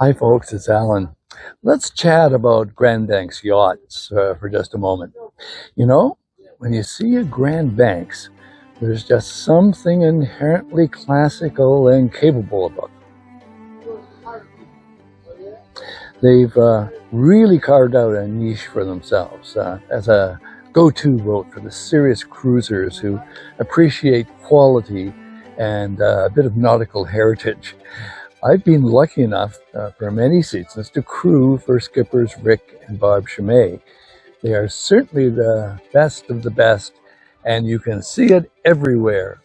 Hi folks, it's Alan. Let's chat about Grand Banks yachts for just a moment. You know, when you see a Grand Banks, there's just something inherently classical and capable about them. They've really carved out a niche for themselves as a go-to boat for the serious cruisers who appreciate quality and a bit of nautical heritage. I've been lucky enough for many seasons to crew for skippers Rick and Bob Chimay. They are certainly the best of the best, and you can see it everywhere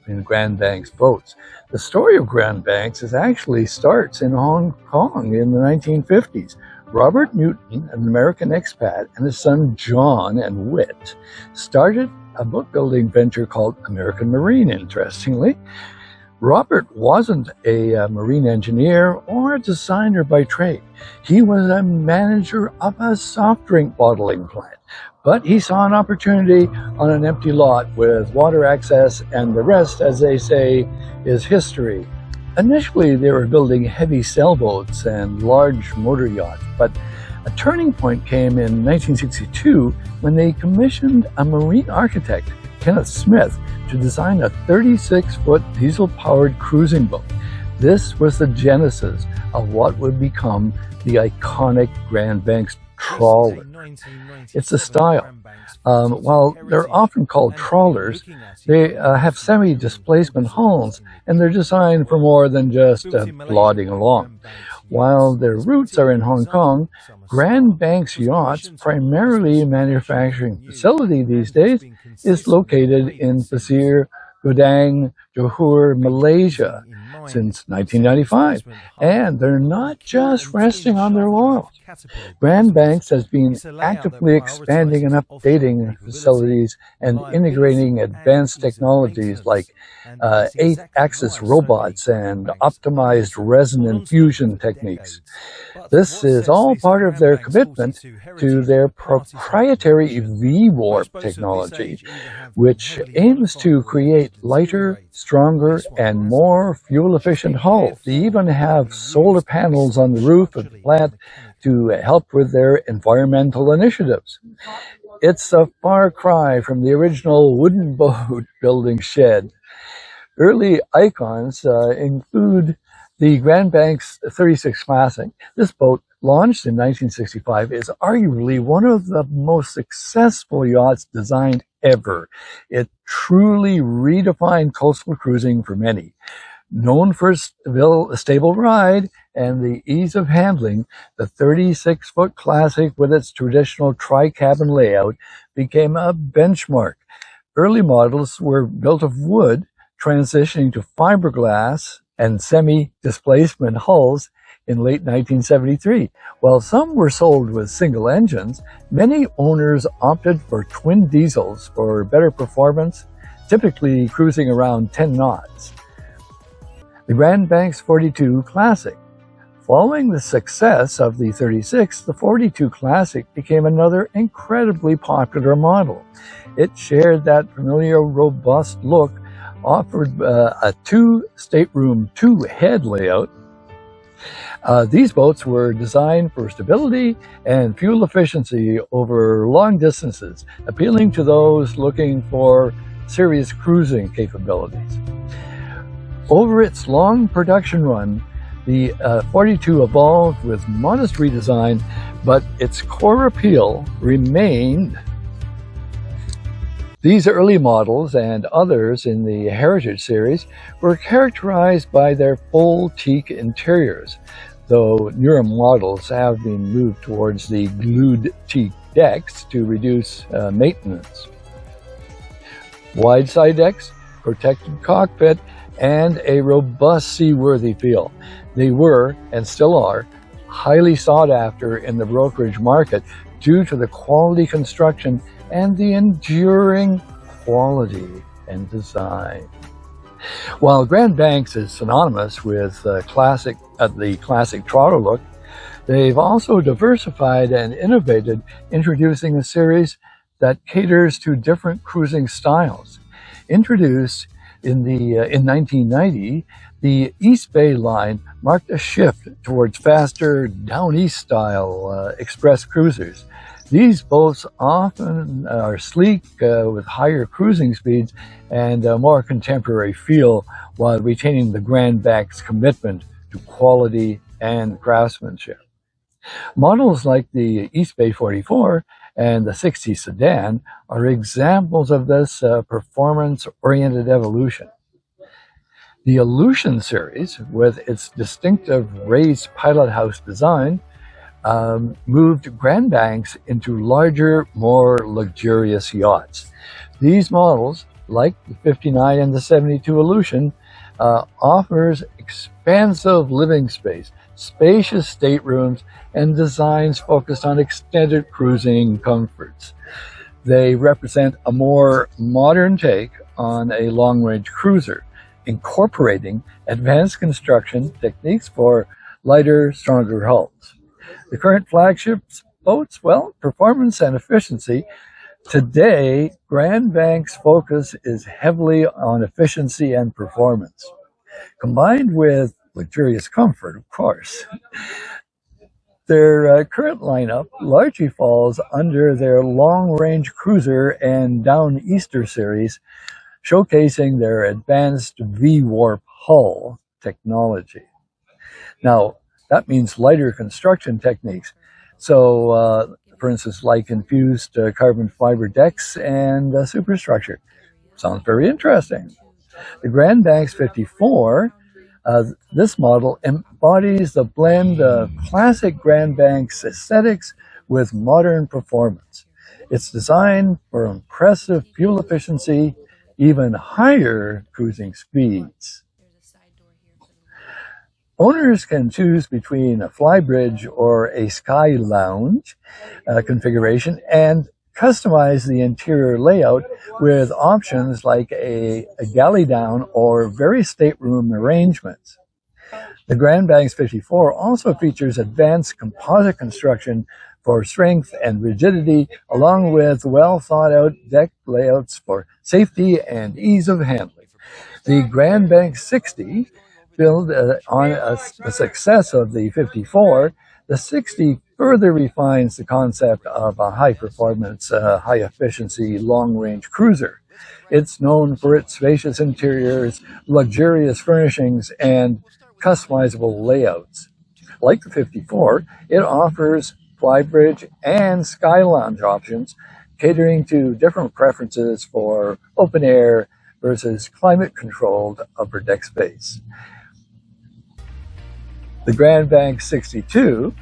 in Grand Banks boats. The story of Grand Banks actually starts in Hong Kong in the 1950s. Robert Newton, an American expat, and his son John and Whit started a boat building venture called American Marine, interestingly. Robert wasn't a marine engineer or a designer by trade. He was a manager of a soft drink bottling plant, but he saw an opportunity on an empty lot with water access, and the rest, as they say, is history. Initially, they were building heavy sailboats and large motor yachts, but a turning point came in 1962 when they commissioned a marine architect, Kenneth Smith, to design a 36-foot diesel-powered cruising boat. This was the genesis of what would become the iconic Grand Banks trawler. It's a style. While they're often called trawlers, they have semi-displacement hulls, and they're designed for more than just plodding along. While their roots are in Hong Kong, Grand Banks Yachts' primarily manufacturing facility these days is located in Pasir Gudang, Johor, Malaysia since 1995. And they're not just resting on their laurels. Grand Banks has been actively expanding and updating facilities and integrating advanced technologies like 8-axis robots and optimized resin infusion techniques. This is all part of their commitment to their proprietary V-Warp technology, which aims to create lighter, stronger, and more fuel-efficient hulls. They even have solar panels on the roof of the plant to help with their environmental initiatives. It's a far cry from the original wooden boat building shed. Early icons include the Grand Banks 36 Classic. This boat, launched in 1965, is arguably one of the most successful yachts designed ever. It truly redefined coastal cruising for many. Known for its stable ride and the ease of handling, the 36-foot Classic with its traditional tri-cabin layout became a benchmark. Early models were built of wood, transitioning to fiberglass and semi-displacement hulls in late 1973. While some were sold with single engines, many owners opted for twin diesels for better performance, typically cruising around 10 knots. The Grand Banks 42 Classic. Following the success of the 36, the 42 Classic became another incredibly popular model. It shared that familiar, robust look, offered a two-stateroom, two-head layout. These boats were designed for stability and fuel efficiency over long distances, appealing to those looking for serious cruising capabilities. Over its long production run, the 42 evolved with modest redesign, but its core appeal remained. These early models and others in the Heritage series were characterized by their full teak interiors, though newer models have been moved towards the glued teak decks to reduce maintenance. Wide side decks, protected cockpit, and a robust seaworthy feel. They were, and still are, highly sought after in the brokerage market due to the quality construction and the enduring quality and design. While Grand Banks is synonymous with the classic trawler look, they've also diversified and innovated, introducing a series that caters to different cruising styles. Introduced in 1990, The East Bay line marked a shift towards faster down east style express cruisers. These boats often are sleek with higher cruising speeds and a more contemporary feel while retaining the Grand Bank's commitment to quality and craftsmanship. Models like the East Bay 44 and the 60 sedan are examples of this performance-oriented evolution. The Aleutian series, with its distinctive raised pilot house design, moved Grand Banks into larger, more luxurious yachts. These models, like the 59 and the 72 Aleutian, offers expansive living space, spacious staterooms, and designs focused on extended cruising comforts. They represent a more modern take on a long-range cruiser, incorporating advanced construction techniques for lighter, stronger hulls. The current flagship boats, well, performance and efficiency. Today, Grand Bank's focus is heavily on efficiency and performance, combined with luxurious comfort, of course. Their current lineup largely falls under their long-range cruiser and Down Easter series, showcasing their advanced V-warp hull technology. Now, that means lighter construction techniques. So, for instance, like infused carbon fiber decks and superstructure. Sounds very interesting. The Grand Banks 54, this model embodies the blend of classic Grand Banks aesthetics with modern performance. It's designed for impressive fuel efficiency, even higher cruising speeds. Owners can choose between a flybridge or a sky lounge configuration and customize the interior layout with options like a galley down or very stateroom arrangements. The Grand Banks 54 also features advanced composite construction for strength and rigidity, along with well thought out deck layouts for safety and ease of handling. The Grand Banks 60, built on a success of the 54, the 60 further refines the concept of a high-performance, high-efficiency, long-range cruiser. It's known for its spacious interiors, luxurious furnishings, and customizable layouts. Like the 54, it offers flybridge and sky lounge options, catering to different preferences for open air versus climate-controlled upper deck space. The Grand Banks 62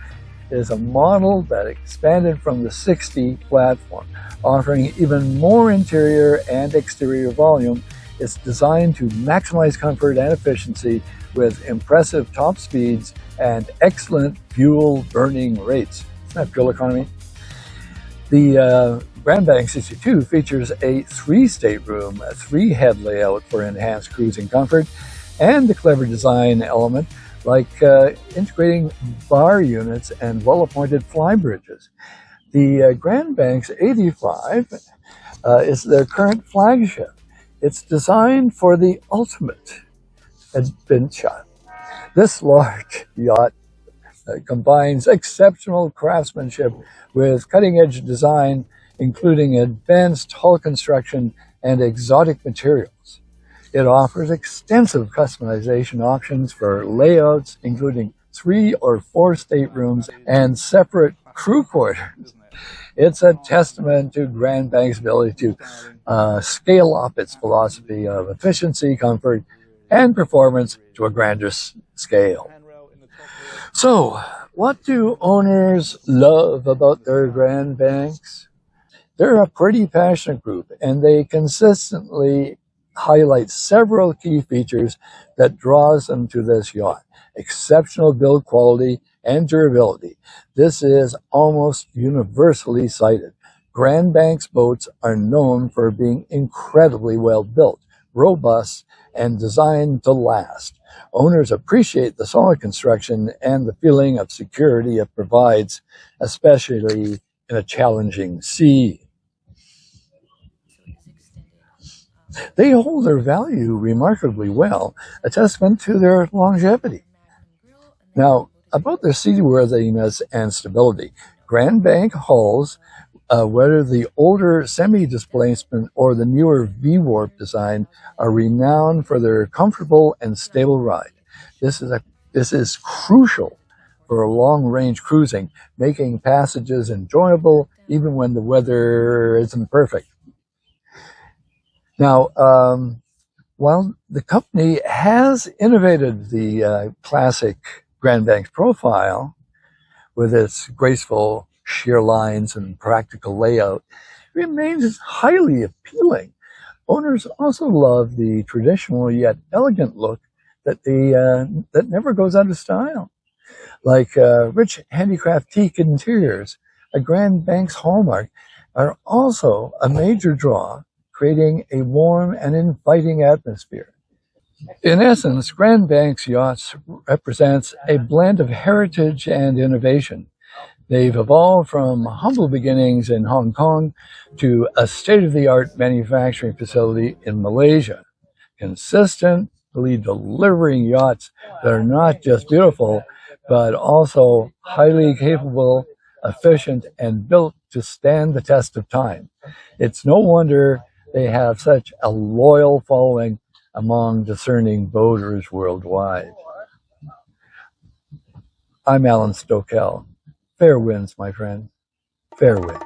is a model that expanded from the 60 platform, offering even more interior and exterior volume. It's designed to maximize comfort and efficiency with impressive top speeds and excellent fuel burning rates. Isn't that fuel economy? The Grand Banks 62 features a 3-stateroom, 3-head layout for enhanced cruising comfort, and the clever design element like integrating bar units and well-appointed flybridges. The Grand Banks 85 is their current flagship. It's designed for the ultimate adventure. This large yacht combines exceptional craftsmanship with cutting-edge design, including advanced hull construction and exotic materials. It offers extensive customization options for layouts, including 3 or 4 staterooms and separate crew quarters. It's a testament to Grand Bank's ability to scale up its philosophy of efficiency, comfort, and performance to a grander scale. So, what do owners love about their Grand Banks? They're a pretty passionate group, and they consistently highlight several key features that draws them to this yacht. Exceptional build quality and durability. This is almost universally cited. Grand Banks boats are known for being incredibly well built, robust, and designed to last. Owners appreciate the solid construction and the feeling of security it provides, especially in a challenging sea. They hold their value remarkably well, a testament to their longevity. Now, about their seaworthiness and stability, Grand Bank hulls, whether the older semi-displacement or the newer V-warp design, are renowned for their comfortable and stable ride. This is crucial for long-range cruising, making passages enjoyable even when the weather isn't perfect. Now, while the company has innovated the classic Grand Banks profile with its graceful sheer lines and practical layout, it remains highly appealing. Owners also love the traditional yet elegant look that never goes out of style, like rich handicraft teak interiors. A Grand Banks hallmark are also a major draw, creating a warm and inviting atmosphere. In essence, Grand Banks Yachts represents a blend of heritage and innovation. They've evolved from humble beginnings in Hong Kong to a state-of-the-art manufacturing facility in Malaysia, consistently delivering yachts that are not just beautiful, but also highly capable, efficient, and built to stand the test of time. It's no wonder they have such a loyal following among discerning boaters worldwide. I'm Alan Stokel. Fair winds, my friend. Fair winds.